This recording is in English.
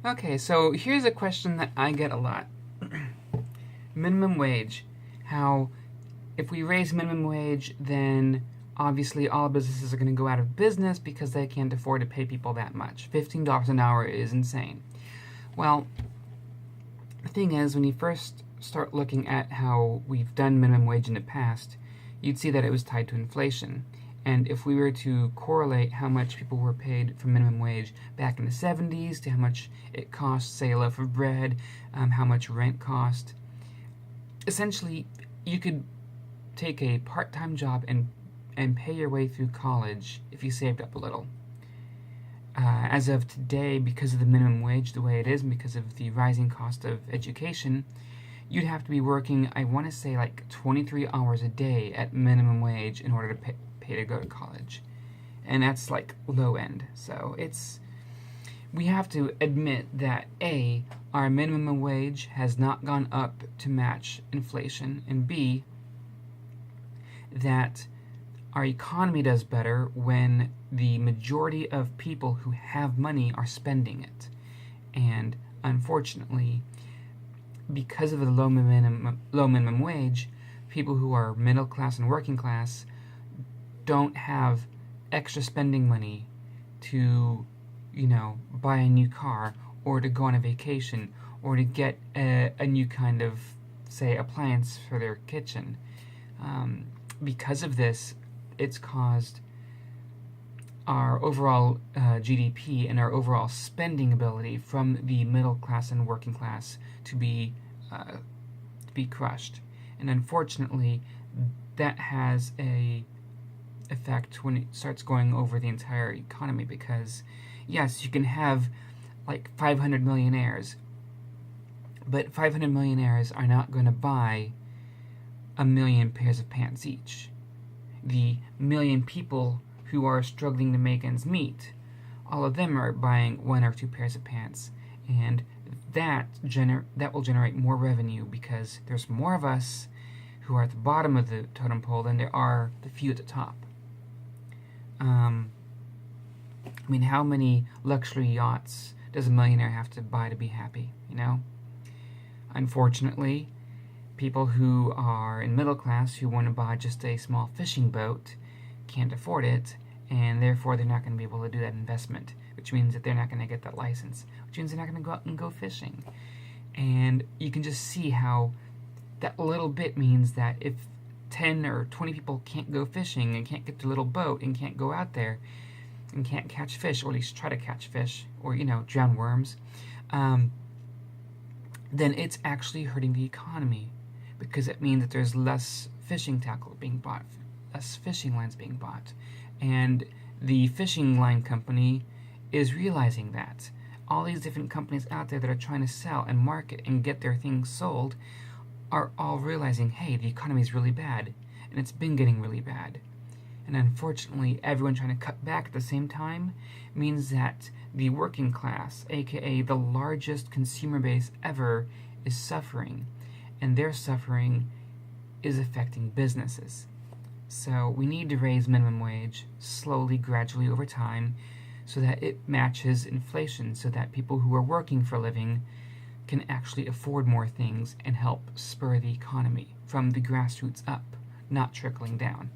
Okay, so here's a question that I get a lot. Minimum wage. How, if we raise minimum wage, then obviously all businesses are going to go out of business because they can't afford to pay people that much. $15 an hour is insane. Well, the thing is, when you first start looking at how we've done minimum wage in the past, you'd see that it was tied to inflation. And if we were to correlate how much people were paid for minimum wage back in the 70s to how much it cost, say, a loaf of bread, how much rent cost, essentially, you could take a part-time job and pay your way through college if you saved up a little. As of today, because of the minimum wage the way it is, and because of the rising cost of education, you'd have to be working, I want to say, like 23 hours a day at minimum wage in order to pay to go to college. And that's like low end. So we have to admit that A, our minimum wage has not gone up to match inflation, and B, that our economy does better when the majority of people who have money are spending it. And unfortunately, because of the low minimum wage, people who are middle class and working class don't have extra spending money to, buy a new car or to go on a vacation or to get a new kind of, say, appliance for their kitchen. Because of this, it's caused our overall GDP and our overall spending ability from the middle class and working class to be crushed. And unfortunately, that has a effect when it starts going over the entire economy, because yes, you can have like 500 millionaires, but 500 millionaires are not going to buy a million pairs of pants each. The million people who are struggling to make ends meet, all of them are buying one or two pairs of pants, and that will generate more revenue because there's more of us who are at the bottom of the totem pole than there are the few at the top. How many luxury yachts does a millionaire have to buy to be happy, Unfortunately, people who are in middle class who want to buy just a small fishing boat can't afford it, and therefore they're not going to be able to do that investment, which means that they're not going to get that license, which means they're not going to go out and go fishing. And you can just see how that little bit means that if 10 or 20 people can't go fishing and can't get their little boat and can't go out there and can't catch fish, or at least try to catch fish, or, drown worms, then it's actually hurting the economy, because it means that there's less fishing tackle being bought, less fishing lines being bought. And the fishing line company is realizing that. All these different companies out there that are trying to sell and market and get their things sold are all realizing, hey, the economy is really bad, and it's been getting really bad. And unfortunately, everyone trying to cut back at the same time means that the working class, aka the largest consumer base ever, is suffering. And their suffering is affecting businesses. So we need to raise minimum wage slowly, gradually over time, so that it matches inflation, so that people who are working for a living can actually afford more things and help spur the economy from the grassroots up, not trickling down.